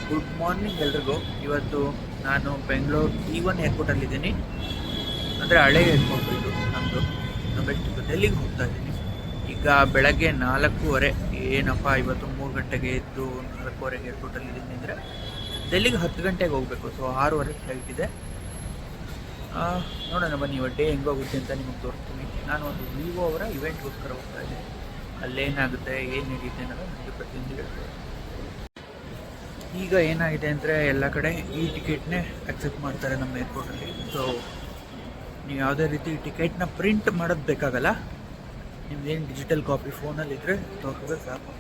Good morning ಎಲ್ರಿಗೂ. ಇವತ್ತು ನಾನು ಬೆಂಗಳೂರು E1 ಏರ್ಪೋರ್ಟಲ್ಲಿದ್ದೀನಿ. ಅಂದರೆ ಹಳೆ ಏರ್ಪೋರ್ಟ್ ಇದು ನಮ್ಮದು. ಬೆಸ್ಟ್ ಡೆಲ್ಲಿಗೆ ಹೋಗ್ತಾ ಇದ್ದೀನಿ. ಈಗ ಬೆಳಗ್ಗೆ 4:15. ಏನಪ್ಪ ಇವತ್ತು 3 ಗಂಟೆಗೆ ಎದ್ದು 4:15ಗೆ ಏರ್ಪೋರ್ಟಲ್ಲಿದ್ದೀನಿ ಅಂದರೆ ಡೆಲ್ಲಿಗೆ 10 ಗಂಟೆಗೆ ಹೋಗಬೇಕು. ಸೊ 6:15 ಫ್ಲೈಟ್ ಇದೆ. ನೋಡೋಣ ಬನ್ನಿ ಇವತ್ತು ಡೇ ಹೆಂಗೋಗುತ್ತೆ ಅಂತ ನಿಮಗೆ ತೋರಿಸ್ತೀನಿ. ನಾನು ಒಂದು ವಿವೋ ಅವರ ಇವೆಂಟ್ಗೋಸ್ಕರ ಹೋಗ್ತಾ ಇದ್ದೀನಿ. ಅಲ್ಲೇನಾಗುತ್ತೆ, ಏನು ನಡೆಯುತ್ತೆ ಅನ್ನೋದು ನನಗೆ ಪ್ರತಿಯೊಂದು ಹೇಳ್ಬೋದು. ಈಗ ಏನಾಗಿದೆ ಅಂದರೆ ಎಲ್ಲ ಕಡೆ ಈ ಟಿಕೆಟ್ನೇ ಅಕ್ಸೆಪ್ಟ್ ಮಾಡ್ತಾರೆ ನಮ್ಮ ಏರ್ಪೋರ್ಟಲ್ಲಿ. ಸೊ ನೀವು ಯಾವುದೇ ರೀತಿ ಟಿಕೆಟ್ನ ಪ್ರಿಂಟ್ ಮಾಡೋದು ಬೇಕಾಗಲ್ಲ. ನಿಮ್ದೇನು ಡಿಜಿಟಲ್ ಕಾಪಿ ಫೋನಲ್ಲಿದ್ದರೆ ತೋರಿಸಿದ್ರೆ ಸಾಕು.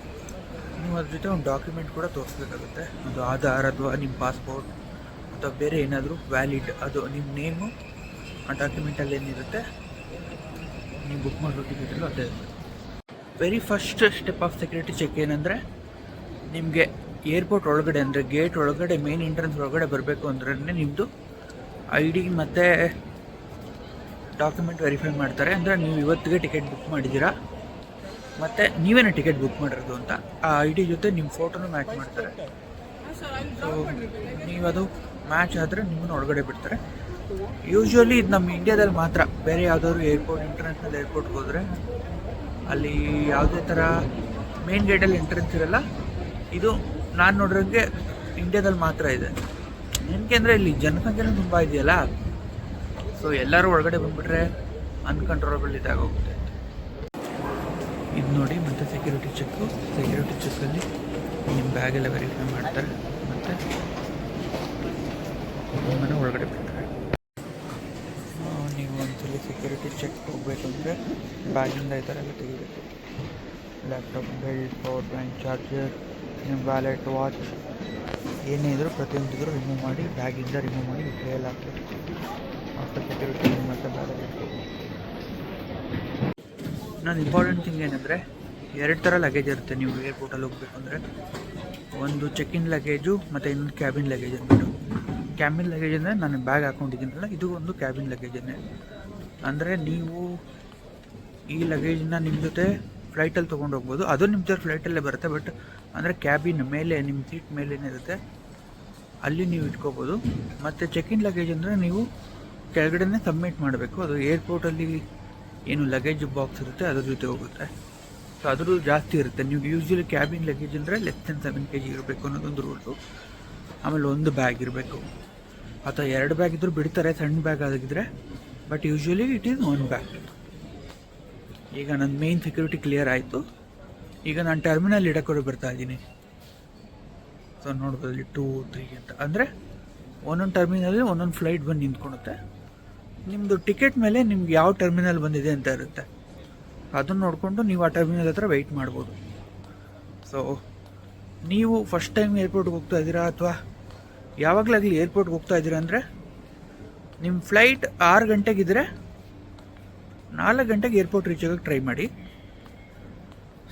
ನೀವು ಅದ್ರ ಜೊತೆ ಒಂದು ಡಾಕ್ಯುಮೆಂಟ್ ಕೂಡ ತೋರಿಸ್ಬೇಕಾಗುತ್ತೆ. ಒಂದು ಆಧಾರ್ ಅಥವಾ ನಿಮ್ಮ ಪಾಸ್ಪೋರ್ಟ್ ಅಥವಾ ಬೇರೆ ಏನಾದರೂ ವ್ಯಾಲಿಡ್, ಅದು ನಿಮ್ಮ ನೇಮು ಆ ಡಾಕ್ಯುಮೆಂಟಲ್ಲಿ ಏನಿರುತ್ತೆ ನೀವು ಬುಕ್ ಮಾಡೋ ಟಿಕೆಟಲ್ಲೂ ಅದೇ ಇರುತ್ತೆ. Very first step of security check ಏನಂದರೆ, ನಿಮಗೆ ಏರ್ಪೋರ್ಟ್ ಒಳಗಡೆ ಅಂದರೆ ಗೇಟ್ ಒಳಗಡೆ ಮೇನ್ ಎಂಟ್ರೆನ್ಸ್ ಒಳಗಡೆ ಬರಬೇಕು ಅಂದ್ರೆ ನಿಮ್ಮದು ID ಮತ್ತು ಡಾಕ್ಯುಮೆಂಟ್ ವೆರಿಫೈ ಮಾಡ್ತಾರೆ. ಅಂದರೆ ನೀವು ಇವತ್ತಿಗೆ ಟಿಕೆಟ್ ಬುಕ್ ಮಾಡಿದ್ದೀರಾ ಮತ್ತು ನೀವೇನು ಟಿಕೆಟ್ ಬುಕ್ ಮಾಡಿರೋದು ಅಂತ ಆ ID ಜೊತೆ ನಿಮ್ಮ ಫೋಟೋನು ಮ್ಯಾಚ್ ಮಾಡ್ತಾರೆ. ಸೊ ನೀವದು ಮ್ಯಾಚ್ ಆದರೆ ನಿಮ್ಮನ್ನು ಒಳಗಡೆ ಬಿಡ್ತಾರೆ. ಯೂಶ್ವಲಿ ಇದು ನಮ್ಮ ಇಂಡಿಯಾದಲ್ಲಿ ಮಾತ್ರ. ಬೇರೆ ಯಾವುದಾದ್ರು ಏರ್ಪೋರ್ಟ್, ಇಂಟರ್ನ್ಯಾಷನಲ್ ಏರ್ಪೋರ್ಟ್ಗೆ ಹೋದರೆ ಅಲ್ಲಿ ಯಾವುದೇ ಥರ ಮೇನ್ ಗೇಟಲ್ಲಿ ಎಂಟ್ರೆನ್ಸ್ ಇರಲ್ಲ. ಇದು ನಾನು ನೋಡಿರೋಂಗೆ ಇಂಡಿಯಾದಲ್ಲಿ ಮಾತ್ರ ಇದೆ. ಏನಕ್ಕೆ ಅಂದರೆ ಇಲ್ಲಿ ಜನಸಂಖ್ಯೆನೂ ತುಂಬ ಇದೆಯಲ್ಲ. ಸೊ ಎಲ್ಲರೂ ಒಳಗಡೆ ಬಂದುಬಿಟ್ರೆ ಅನ್ಕಂಟ್ರೋಲಬಲ್ ಇದಾಗೋಗುತ್ತೆ. ಇದು ನೋಡಿ, ಮತ್ತು ಸೆಕ್ಯೂರಿಟಿ ಚೆಕ್ಕಲ್ಲಿ ನಿಮ್ಮ ಬ್ಯಾಗೆಲ್ಲ ವೆರಿಫೈ ಮಾಡ್ತಾರೆ ಮತ್ತು ನಿಮ್ಮನ್ನು ಒಳಗಡೆ ಬಿಡ್ತಾರೆ. ನೀವು ಒಂದ್ಸಲಿ ಸೆಕ್ಯೂರಿಟಿ ಚೆಕ್ ಹೋಗಬೇಕಂದ್ರೆ ಬ್ಯಾಗಿಂದ ಈ ಥರ ಎಲ್ಲ ತೆಗಿಬೇಕು. Laptop, belt, power bank, charger, ನಿಮ್ಮ ವ್ಯಾಲೆಟ್, ವಾಚ್ ಏನೇ ಇದ್ದರೂ ಪ್ರತಿಯೊಂದಿದ್ರೂ ರಿಮೂವ್ ಮಾಡಿ, ಬ್ಯಾಗಿಂದ ರಿಮೂವ್ ಮಾಡಿ ಟ್ರೇಯಲ್ಲಿ ಹಾಕಬೇಕು. ಆಫ್ಟರ್ ಸೆಕ್ಯೂರಿಟಿ ಮತ್ತು ಬ್ಯಾಗ್ ಇಟ್ಕೋಬೇಕು. ಇನ್ನೊಂದು ಇಂಪಾರ್ಟೆಂಟ್ ಥಿಂಗ್ ಏನಂದರೆ, 2 ಥರ ಲಗೇಜ್ ಇರುತ್ತೆ ನೀವು ಏರ್ಪೋರ್ಟಲ್ಲಿ ಹೋಗಬೇಕು ಅಂದರೆ. ಒಂದು ಚೆಕ್-ಇನ್ ಲಗೇಜು ಮತ್ತು ಇನ್ನೊಂದು ಕ್ಯಾಬಿನ್ ಲಗೇಜ್ ಅಂದ್ಬಿಟ್ಟು. ಕ್ಯಾಬಿನ್ ಲಗೇಜ್ ಅಂದರೆ ನಾನು ಬ್ಯಾಗ್ ಹಾಕ್ಕೊಂಡಿದ್ದೀನಲ್ಲ, ಇದು ಒಂದು ಕ್ಯಾಬಿನ್ ಲಗೇಜನ್ನೇ. ಅಂದರೆ ನೀವು ಈ ಲಗೇಜನ್ನ ನಿಮ್ಮ ಜೊತೆ ಫ್ಲೈಟಲ್ಲಿ ತೊಗೊಂಡು ಹೋಗ್ಬೋದು. ಅದು ನಿಮ್ಮ ಜೊತೆ ಫ್ಲೈಟಲ್ಲೇ ಬರುತ್ತೆ. ಬಟ್ ಅಂದರೆ ಕ್ಯಾಬಿನ್ ಮೇಲೆ, ನಿಮ್ಮ ಸೀಟ್ ಮೇಲೇನೇ ಇರುತ್ತೆ, ಅಲ್ಲಿ ನೀವು ಇಟ್ಕೋಬೋದು. ಮತ್ತು ಚೆಕ್-ಇನ್ ಲಗೇಜ್ ಅಂದರೆ ನೀವು ಕೆಳಗಡೆನೇ ಸಬ್ಮಿಟ್ ಮಾಡಬೇಕು. ಅದು ಏರ್ಪೋರ್ಟಲ್ಲಿ ಏನು ಲಗೇಜ್ ಬಾಕ್ಸ್ ಇರುತ್ತೆ ಅದ್ರ ಜೊತೆ ಹೋಗುತ್ತೆ. ಸೊ ಅದ್ರದ್ದು ಜಾಸ್ತಿ ಇರುತ್ತೆ. ನೀವು ಯೂಶ್ವಲಿ ಕ್ಯಾಬಿನ್ ಲಗೇಜ್ ಅಂದರೆ ಲೆಸ್ ದೆನ್ 7 kg ಇರಬೇಕು ಅನ್ನೋದೊಂದು ರೂಲ್ಸು. ಆಮೇಲೆ ಒಂದು ಬ್ಯಾಗ್ ಇರಬೇಕು, ಅಥವಾ 2 ಬ್ಯಾಗ್ ಇದ್ದರೂ ಬಿಡ್ತಾರೆ ಸಣ್ಣ ಬ್ಯಾಗ್ ಆಗಿದ್ದರೆ. But usually it is 1 bag. ಈಗ ನನ್ನ ಮೇನ್ ಸೆಕ್ಯೂರಿಟಿ ಕ್ಲಿಯರ್ ಆಯಿತು. ಈಗ ನಾನು ಟರ್ಮಿನಲ್ ಇಡಕ್ಕೆ ಬರ್ತಾ ಇದ್ದೀನಿ. ಸೊ ನೋಡ್ಬೋದು ಇಲ್ಲಿ 2, 3 ಅಂತ. ಅಂದರೆ ಒಂದೊಂದು ಟರ್ಮಿನಲ್ಲಿ ಒಂದೊಂದು ಫ್ಲೈಟ್ ಬಂದು ನಿಂತ್ಕೊಳುತ್ತೆ. ನಿಮ್ಮದು ಟಿಕೆಟ್ ಮೇಲೆ ನಿಮ್ಗೆ ಯಾವ ಟರ್ಮಿನಲ್ ಬಂದಿದೆ ಅಂತ ಇರುತ್ತೆ. ಅದನ್ನು ನೋಡಿಕೊಂಡು ನೀವು ಆ ಟರ್ಮಿನಲ್ ಹತ್ರ ವೆಯ್ಟ್ ಮಾಡ್ಬೋದು. ಸೊ ನೀವು ಫಸ್ಟ್ ಟೈಮ್ ಏರ್ಪೋರ್ಟ್ಗೆ ಹೋಗ್ತಾ ಇದ್ದೀರಾ ಅಥವಾ ಯಾವಾಗಲಾಗಲಿ ಏರ್ಪೋರ್ಟ್ಗೆ ಹೋಗ್ತಾ ಇದ್ದೀರಾ ಅಂದರೆ, ನಿಮ್ಮ ಫ್ಲೈಟ್ 6 ಗಂಟೆಗಿದ್ದರೆ 4 ಗಂಟೆಗೆ ಏರ್ಪೋರ್ಟ್ ರೀಚ್ ಆಗೋಕ್ಕೆ ಟ್ರೈ ಮಾಡಿ.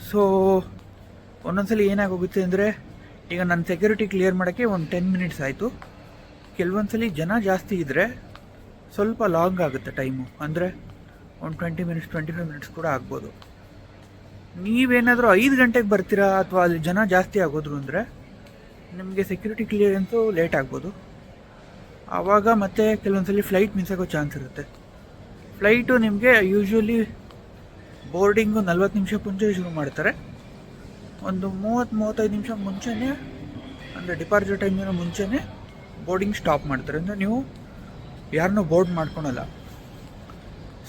ಸೊ ಒಂದೊಂದ್ಸಲಿ ಏನಾಗೋಗುತ್ತೆ ಅಂದರೆ, ಈಗ ನನ್ನ ಸೆಕ್ಯೂರಿಟಿ ಕ್ಲಿಯರ್ ಮಾಡೋಕ್ಕೆ ಒಂದು 10 ಮಿನಿಟ್ಸ್ ಆಯಿತು. ಕೆಲವೊಂದ್ಸಲಿ ಜನ ಜಾಸ್ತಿ ಇದ್ದರೆ ಸ್ವಲ್ಪ ಲಾಂಗ್ ಆಗುತ್ತೆ ಟೈಮು. ಅಂದರೆ ಒಂದು 20 ಮಿನಿಟ್ಸ್, 25 ಮಿನಿಟ್ಸ್ ಕೂಡ ಆಗ್ಬೋದು. ನೀವೇನಾದರೂ 5 ಗಂಟೆಗೆ ಬರ್ತೀರಾ ಅಥವಾ ಅಲ್ಲಿ ಜನ ಜಾಸ್ತಿ ಆಗೋದ್ರು ಅಂದರೆ ನಿಮಗೆ ಸೆಕ್ಯೂರಿಟಿ ಕ್ಲಿಯರೆನ್ಸು ಲೇಟ್ ಆಗ್ಬೋದು. ಆವಾಗ ಮತ್ತೆ ಕೆಲವೊಂದ್ಸಲಿ ಫ್ಲೈಟ್ ಮಿಸ್ ಆಗೋ ಚಾನ್ಸ್ ಇರುತ್ತೆ. ಫ್ಲೈಟು ನಿಮಗೆ ಯೂಶ್ವಲಿ ಬೋರ್ಡಿಂಗು 40 ನಿಮಿಷ ಮುಂಚೆ ಶುರು ಮಾಡ್ತಾರೆ. ಒಂದು 30-35 ನಿಮಿಷ ಮುಂಚೆನೇ, ಅಂದರೆ ಡಿಪಾರ್ಚರ್ ಟೈಮಿನ ಮುಂಚೆನೇ ಬೋರ್ಡಿಂಗ್ ಸ್ಟಾಪ್ ಮಾಡ್ತಾರೆ. ಅಂದರೆ ನೀವು ಯಾರನ್ನೂ ಬೋರ್ಡ್ ಮಾಡ್ಕೊಳಲ್ಲ.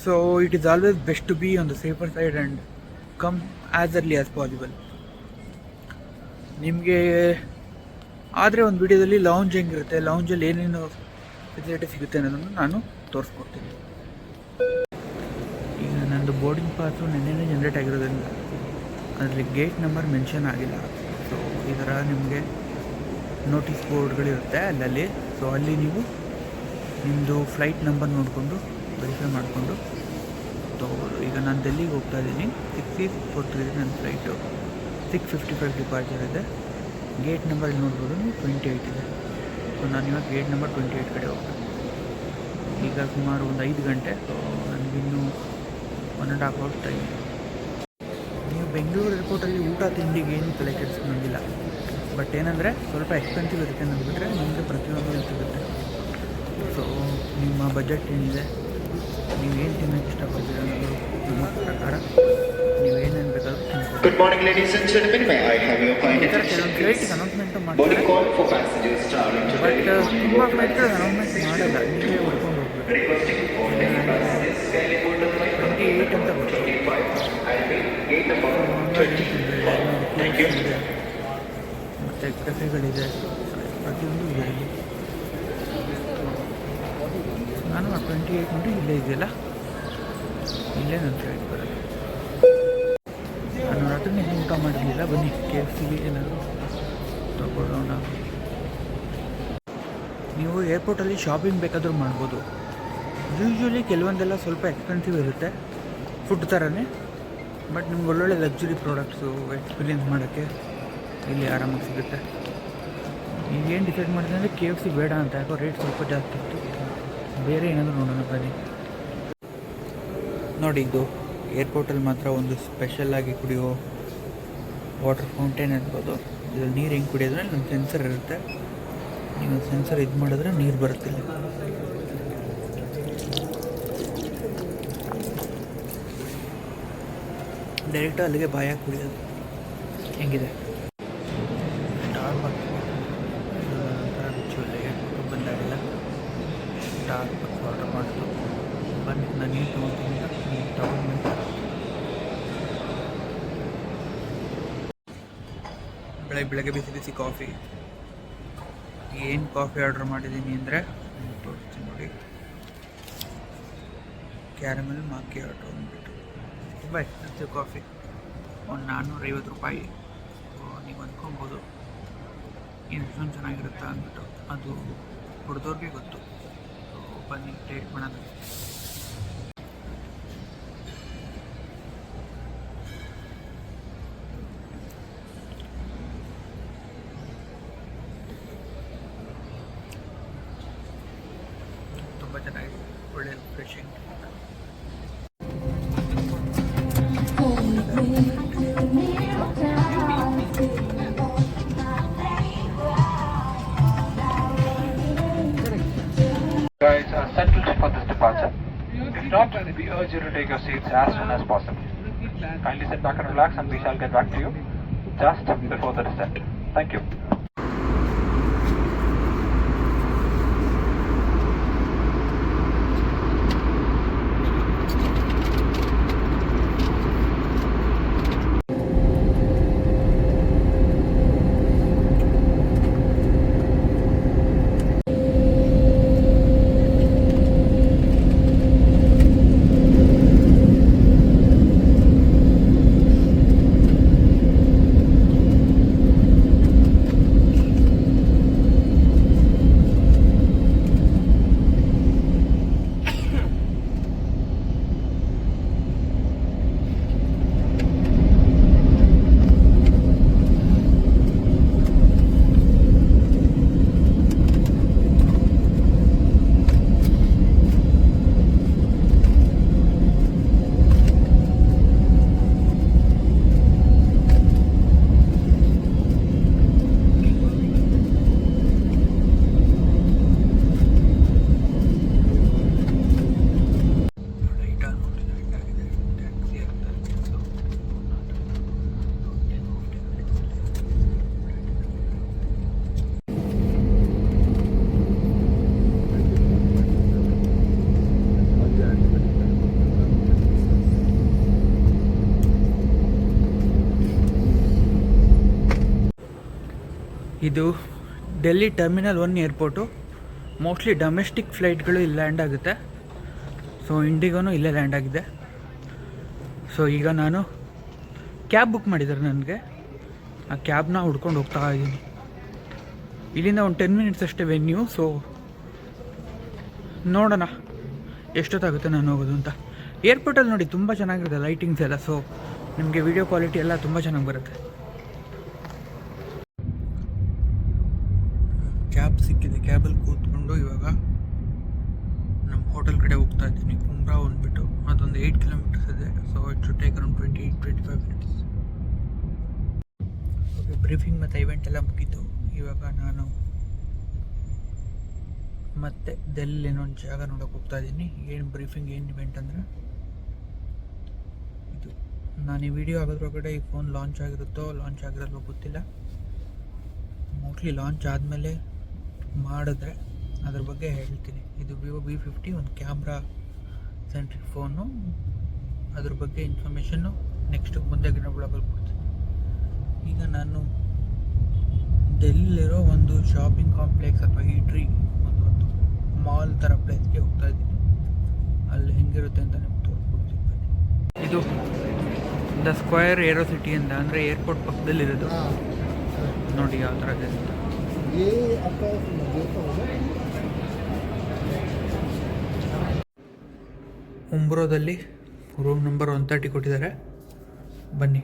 So it is always best to be on the safer side and come as early as possible. ನಿಮಗೆ ಆದರೆ ಒಂದು ವಿಡಿಯೋದಲ್ಲಿ ಲೌಂಜ್ ಹೆಂಗಿರುತ್ತೆ, ಲೌಂಜಲ್ಲಿ ಏನೇನು ಫೆಸಿಲಿಟಿ ಸಿಗುತ್ತೆ ಅನ್ನೋದನ್ನು ನಾನು ತೋರಿಸ್ಕೊಡ್ತೀನಿ. ಈಗ ನನ್ನದು ಬೋರ್ಡಿಂಗ್ ಪಾಸು ನೆನ್ನೆನೇ ಜನ್ರೇಟ್ ಆಗಿರೋದ್ರಿಂದ ಅದರಲ್ಲಿ ಗೇಟ್ ನಂಬರ್ ಮೆನ್ಷನ್ ಆಗಿಲ್ಲ. ಸೊ ಈ ಥರ ನಿಮಗೆ ನೋಟಿಸ್ ಬೋರ್ಡ್ಗಳಿರುತ್ತೆ ಅಲ್ಲಲ್ಲಿ. ಸೊ ಅಲ್ಲಿ ನೀವು ನಿಮ್ಮದು ಫ್ಲೈಟ್ ನಂಬರ್ ನೋಡಿಕೊಂಡು ವೆರಿಫೈ ಮಾಡಿಕೊಂಡು ತೊಗೋಬೋದು. ಈಗ ನಾನು ಡೆಲ್ಲಿಗೆ ಹೋಗ್ತಾ ಇದ್ದೀನಿ. 6:43 ನನ್ನ ಫ್ಲೈಟು. 6:55 ಡಿಪಾರ್ಚರ್ ಇದೆ. ಗೇಟ್ ನಂಬರ್ ನೋಡ್ಬೋದು ನೀವು 28 ಇದೆ. ಸೊ ನಾನು ಇವಾಗ ಗೇಟ್ ನಂಬರ್ 28 ಕಡೆ ಹೋಗ್ತೀನಿ. ಈಗ ಸುಮಾರು ಒಂದು 5 ಗಂಟೆ. ಸೊ ನನಗಿನ್ನೂ 1.5 ಅವರ್ಸ್ ಟೈಮ್. ನೀವು ಬೆಂಗಳೂರು ಏರ್ಪೋರ್ಟಲ್ಲಿ ಊಟ ತಿಂಡಿಗೆ ಏನು ತಲೆ ಕೆಡಿಸ್ಕೊಂಡಿಲ್ಲ. ಬಟ್ ಏನಂದರೆ ಸ್ವಲ್ಪ ಎಕ್ಸ್ಪೆನ್ಸಿವ್ ಇರುತ್ತೆ ಅನ್ನೋದು ಬಿಟ್ಟರೆ ನಿಮಗೆ ಪ್ರತಿಯೊಂದು ಸಿಗುತ್ತೆ. ಸೊ ನಿಮ್ಮ ಬಜೆಟ್ ಏನಿದೆ, ನೀವೇನು ತಿನ್ನೋಕ್ಕೆ ಇಷ್ಟಪಡ್ತೀರ ಅನ್ನೋದು ನಮ್ಮ ಪ್ರಕಾರ ನೀವೇನೇನು ಬೇಕಾದರೂ Good morning, ladies and gentlemen. May I have your kind ಈ ಥರ attention, ಕೆಲವೊಂದು please? ಫ್ಲೈಟಿಗೆ ಅನೌನ್ಸ್ಮೆಂಟು Boarding ಮಾಡ್ತಾರೆ, call for passengers traveling to but Delhi. ತುಂಬ ಫ್ಲೈಟ್ಗಳು ಅನೌನ್ಸ್ಮೆಂಟ್ ಮಾಡಲ್ಲ, ನೀವೇ ಹುಡ್ಕೊಂಡು ಹೋಗ್ಬೇಕು. Requesting for Delhi passengers, kindly board the flight number 28 ಅಂತ ಬರ್ತದೆ. 25. I repeat, gate number 20. Thank you. ಮತ್ತು ಕೆಫೆಗಳಿದೆ, ಪ್ರತಿಯೊಂದು ಇದೆ ಇಲ್ಲಿ. ನಾನು 28 ನೋಡಿ ಇಲ್ಲೇ ಇದೆಯಲ್ಲ, ಇಲ್ಲೇ ನನ್ನ ಫ್ಲೈಟ್ ಬರೋದು. ನಾನು ರಾತ್ರಿ ಏನು ಊಟ ಮಾಡಿರಲಿಲ್ಲ, ಬನ್ನಿ KFC ಏನಾದರೂ ತಗೊಳ್ಳೋಣ. ನೀವು ಏರ್ಪೋರ್ಟಲ್ಲಿ ಶಾಪಿಂಗ್ ಬೇಕಾದರೂ ಮಾಡ್ಬೋದು. ಯೂಶ್ವಲಿ ಕೆಲವೊಂದೆಲ್ಲ ಸ್ವಲ್ಪ ಎಕ್ಸ್ಪೆನ್ಸಿವ್ ಇರುತ್ತೆ ಫುಡ್ ಥರನೇ, ಬಟ್ ನಿಮ್ಗೆ ಒಳ್ಳೊಳ್ಳೆ ಲಕ್ಸುರಿ ಪ್ರಾಡಕ್ಟ್ಸು ಎಕ್ಸ್ಪೀರಿಯೆನ್ಸ್ ಮಾಡೋಕ್ಕೆ ಇಲ್ಲಿ ಆರಾಮಾಗಿ ಸಿಗುತ್ತೆ. ಈಗೇನು ಡಿಸೈಡ್ ಮಾಡಿದೆ ಅಂದರೆ KFC ಬೇಡ ಅಂತ, ಯಾಕೋ ರೇಟ್ ಸ್ವಲ್ಪ ಜಾಸ್ತಿ ಇತ್ತು. ಬೇರೆ ಏನಾದರೂ ನೋಡೋಣ ಬನ್ನಿ. ನೋಡಿ, ಇದು ಏರ್ಪೋರ್ಟಲ್ಲಿ ಮಾತ್ರ ಒಂದು ಸ್ಪೆಷಲಾಗಿ ಕುಡಿಯೋ ವಾಟರ್ ಫೌಂಟೇನ್ ಇರ್ಬೋದು. ಇದರಲ್ಲಿ ನೀರು ಹೆಂಗೆ ಕುಡಿಯೋದ್ರೆ ನಮ್ಮ ಸೆನ್ಸರ್ ಇರುತ್ತೆ, ನೀವು ಸೆನ್ಸರ್ ಇದು ಮಾಡಿದ್ರೆ ನೀರು ಬರುತ್ತಿಲ್ಲ. ಡೈರೆಕ್ಟು ಅಲ್ಲಿಗೆ ಬಾಯಾಗಿ ಕುಡಿಯೋದು. ಹೆಂಗಿದೆ ಸ್ಟಾರ್ಬಕ್ಸ್ ಏರ್ಪೋರ್ಟಿಗೆ ಬಂದಾಗೆಲ್ಲ ಸ್ಟಾರ್ಬಕ್ಸ್ ಆರ್ಡರ್ ಮಾಡೋದು. ಬನ್ನಿ, ನಾನು ನೀರು ತೊಗೊತೀನಿ, ನೀವು ತೊಗೊಂಡ್ಬಂದು ಬೆಳಗ್ಗೆ ಬಿಸಿ ಬಿಸಿ ಕಾಫಿ. ಏನು ಕಾಫಿ ಆರ್ಡ್ರ್ ಮಾಡಿದ್ದೀನಿ ಅಂದರೆ ತೋರಿಸ್ತೀನಿ ನೋಡಿ, ಕ್ಯಾರಮೆಲ್ ಮಾಕಿಯಾಟೋ ಅಂದ್ಬಿಟ್ಟು ತುಂಬ ಎಕ್ಸ್ಪೆನ್ಸಿವ್ ಕಾಫಿ, ಒಂದು 450 ರೂಪಾಯಿ. ನೀವು ಅಂದ್ಕೊಬೋದು ಏನು ಇಷ್ಟೊಂದು ಚೆನ್ನಾಗಿರುತ್ತಾ ಅಂದ್ಬಿಟ್ಟು, ಅದು ಕುಡ್ದವ್ರಿಗೆ ಗೊತ್ತು. ಬನ್ನಿ ಟೇಸ್ಟ್ ಮಾಡೋಣ. ತುಂಬ ಚೆನ್ನಾಗಿದೆ, ಒಳ್ಳೆ refreshing. Guys are settled for this departure. If not, we urge you to take your seats as soon as possible. Kindly sit back and relax, and we shall get back to you just before the descent. Thank you. ಇದು Delhi terminal 1 airport. Mostly domestic ಫ್ಲೈಟ್ಗಳು ಇಲ್ಲಿ land ಆಗುತ್ತೆ. So ಇಂಡಿಗೋನು ಇಲ್ಲೇ land ಆಗಿದೆ. So ಈಗ ನಾನು cab book ಮಾಡಿದ್ದಾರೆ ನನಗೆ, ಆ ಕ್ಯಾಬ್ನ ಹುಡ್ಕೊಂಡು ಹೋಗ್ತಾ ಇದ್ದೀನಿ. ಇಲ್ಲಿಂದ ಒಂದು 10 ಮಿನಿಟ್ಸ್ ಅಷ್ಟೇ ವೆನ್ಯೂ. ಸೊ ನೋಡೋಣ ಎಷ್ಟೊತ್ತಾಗುತ್ತೆ ನಾನು ಹೋಗೋದು ಅಂತ. ಏರ್ಪೋರ್ಟಲ್ಲಿ ನೋಡಿ ತುಂಬ ಚೆನ್ನಾಗಿರುತ್ತೆ ಲೈಟಿಂಗ್ಸ್ ಎಲ್ಲ. ಸೊ ನಿಮಗೆ ವಿಡಿಯೋ ಕ್ವಾಲಿಟಿ ಎಲ್ಲ ತುಂಬ ಚೆನ್ನಾಗಿ ಬರುತ್ತೆ. ಕ್ಯಾಬ್ ಸಿಕ್ಕಿದೆ, ಕ್ಯಾಬಲ್ಲಿ ಕೂತ್ಕೊಂಡು ಇವಾಗ ನಮ್ಮ ಹೋಟೆಲ್ ಕಡೆ ಹೋಗ್ತಾ ಇದ್ದೀನಿ. ಕುಮ್ರಾ ಅಂದ್ಬಿಟ್ಟು ಅದೊಂದು 8 ಕಿಲೋಮೀಟರ್ಸ್ ಇದೆ. So it should take around 20-25 minutes. Okay briefing ಮತ್ತು ಇವೆಂಟ್ ಎಲ್ಲ ಮುಗೀತು. ಇವಾಗ ನಾನು ಮತ್ತೆ ಡೆಲ್ಲಿ ಏನೊಂದು ಜಾಗ ನೋಡೋಕೆ ಹೋಗ್ತಾ ಇದ್ದೀನಿ. ಏನು ಬ್ರೀಫಿಂಗ್ ಏನು ಇವೆಂಟ್ ಅಂದರೆ ಇದು. ನಾನು ಈ ವಿಡಿಯೋ ಆಗೋದ್ರೊಳಗಡೆ ಈ ಫೋನ್ ಲಾಂಚ್ ಆಗಿರುತ್ತೋ ಲಾಂಚ್ ಆಗಿರಲ್ವೋ ಗೊತ್ತಿಲ್ಲ. ಮೋಸ್ಟ್ಲಿ ಲಾಂಚ್ ಆದಮೇಲೆ ಮಾಡಿದ್ರೆ ಅದ್ರ ಬಗ್ಗೆ ಹೇಳ್ತೀನಿ. ಇದು ವಿವೋ V50 ಒಂದು ಕ್ಯಾಮ್ರಾ ಸೆಂಟ್ರಿಕ್ ಫೋನು. ಅದ್ರ ಬಗ್ಗೆ ಇನ್ಫಾರ್ಮೇಷನ್ನು ನೆಕ್ಸ್ಟ್ ಮುಂದೆಗಿನ ಬ್ಲಾಗಲ್ಲಿ ಕೊಡ್ತೀನಿ. ಈಗ ನಾನು ಡೆಲ್ಲಿಲಿರೋ ಒಂದು ಶಾಪಿಂಗ್ ಕಾಂಪ್ಲೆಕ್ಸ್ ಅಥವಾ ಈಟ್ರಿ ಒಂದು ಮಾಲ್ ಥರ ಪ್ಲೇಸ್ಗೆ ಹೋಗ್ತಾ ಇದ್ದೀನಿ. ಅಲ್ಲಿ ಹೆಂಗಿರುತ್ತೆ ಅಂತ ನಿಮ್ಗೆ ತೋರಿಸ್ಕೊಡ್ತೀನಿ ಬನ್ನಿ. ಇದು ದ ಸ್ಕ್ವೇರ್ ಏರೋ ಸಿಟಿ ಅಂತ, ಅಂದರೆ ಏರ್ಪೋರ್ಟ್ ಪಕ್ಕದಲ್ಲಿರೋದು. ನೋಡಿ ಯಾವ ಥರ ಇದೆ ಅಂತ. ಉಂಬ್ರೋದಲ್ಲಿ ರೂಮ್ ನಂಬರ್ 130 ಕೊಟ್ಟಿದ್ದಾರೆ. ಬನ್ನಿ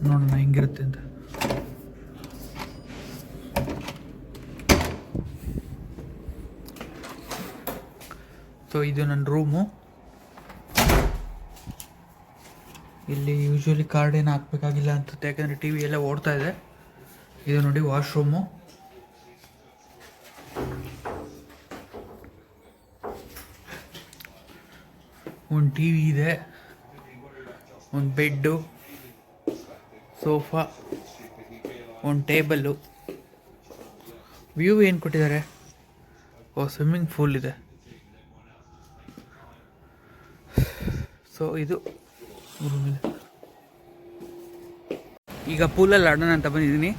ನೋಡೋಣ ಹೆಂಗಿರುತ್ತೆ ಅಂತ. ಸೊ ಇದು ನನ್ನ ರೂಮು. ಇಲ್ಲಿ ಯೂಶ್ವಲಿ ಕಾರ್ಡ್ ಏನು ಹಾಕ್ಬೇಕಾಗಿಲ್ಲ ಅನ್ಸುತ್ತೆ, ಯಾಕಂದರೆ ಟಿ ವಿ ಎಲ್ಲ ಓಡ್ತಾ ಇದೆ. ಇದು ನೋಡಿ ವಾಶ್ರೂಮು. ಒಂದು ಟಿ ವಿ ಇದೆ, ಒಂದು ಬೆಡ್ಡು, ಸೋಫಾ, ಒಂದು ಟೇಬಲ್ಲು. ವ್ಯೂ ಏನು ಕೊಟ್ಟಿದ್ದಾರೆ? ಸ್ವಿಮ್ಮಿಂಗ್ ಪೂಲ್ ಇದೆ. ಸೊ ಇದು ರೂಮಿದೆ. ಈಗ ಪೂಲಲ್ಲಿ ಆಡೋಣ ಅಂತ ಬಂದಿದ್ದೀನಿ.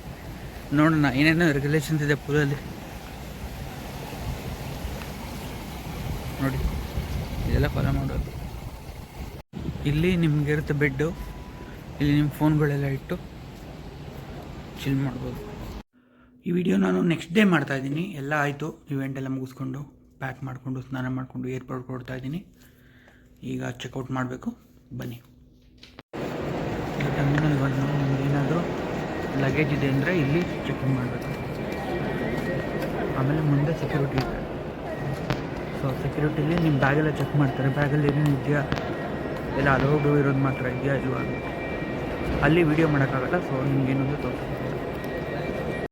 ನೋಡೋಣ ಏನೇನೋ ರೆಗ್ಯುಲೇಷನ್ಸ್ ಇದೆ ಪೂಲಲ್ಲಿ. ನೋಡಿ ಇದೆಲ್ಲ ಫಾಲೋ ಮಾಡೋದು. ಇಲ್ಲಿ ನಿಮ್ಗೆ ಇರುತ್ತೆ ಬೆಡ್ಡು. ಇಲ್ಲಿ ನಿಮ್ಮ ಫೋನ್ಗಳೆಲ್ಲ ಇಟ್ಟು ಚಿಲ್ ಮಾಡ್ಬೋದು. ಈ ವಿಡಿಯೋ ನಾನು ನೆಕ್ಸ್ಟ್ ಡೇ ಮಾಡ್ತಾಯಿದ್ದೀನಿ. ಎಲ್ಲ ಆಯಿತು, ಇವೆಂಟ್ ಎಲ್ಲ ಮುಗಿಸ್ಕೊಂಡು ಪ್ಯಾಕ್ ಮಾಡಿಕೊಂಡು ಸ್ನಾನ ಮಾಡಿಕೊಂಡು ಏರ್ಪೋರ್ಟ್ ಕೊಡ್ತಾ ಇದ್ದೀನಿ. ಈಗ ಚೆಕ್ಔಟ್ ಮಾಡಬೇಕು. ಬನ್ನಿ. ಈ ಟರ್ಮಿನಲ್ ಬಂದು ನಿಮ್ಗೆ ಏನಾದರೂ ಲಗೇಜ್ ಇದೆ ಅಂದರೆ ಇಲ್ಲಿ ಚೆಕಿಂಗ್ ಮಾಡಬೇಕು. ಆಮೇಲೆ ಮುಂದೆ ಸೆಕ್ಯೂರಿಟಿ ಇದೆ. ಸೊ ಸೆಕ್ಯೂರಿಟಿಲಿ ನಿಮ್ಮ ಬ್ಯಾಗೆಲ್ಲ ಚೆಕ್ ಮಾಡ್ತಾರೆ. ಬ್ಯಾಗಲ್ಲಿ ಏನೇನು ಇದೆಯಾ, ಎಲ್ಲ ಅಲೌಡು ಇರೋದು ಮಾತ್ರ ಇದೆಯಾ ಇಲ್ವಾ. ಅಲ್ಲಿ ವೀಡಿಯೋ ಮಾಡೋಕ್ಕಾಗಲ್ಲ. ಸೊ ನಿಮ್ಗೇನೊಂದು ತೋರಿಸ್ತೀನಿ.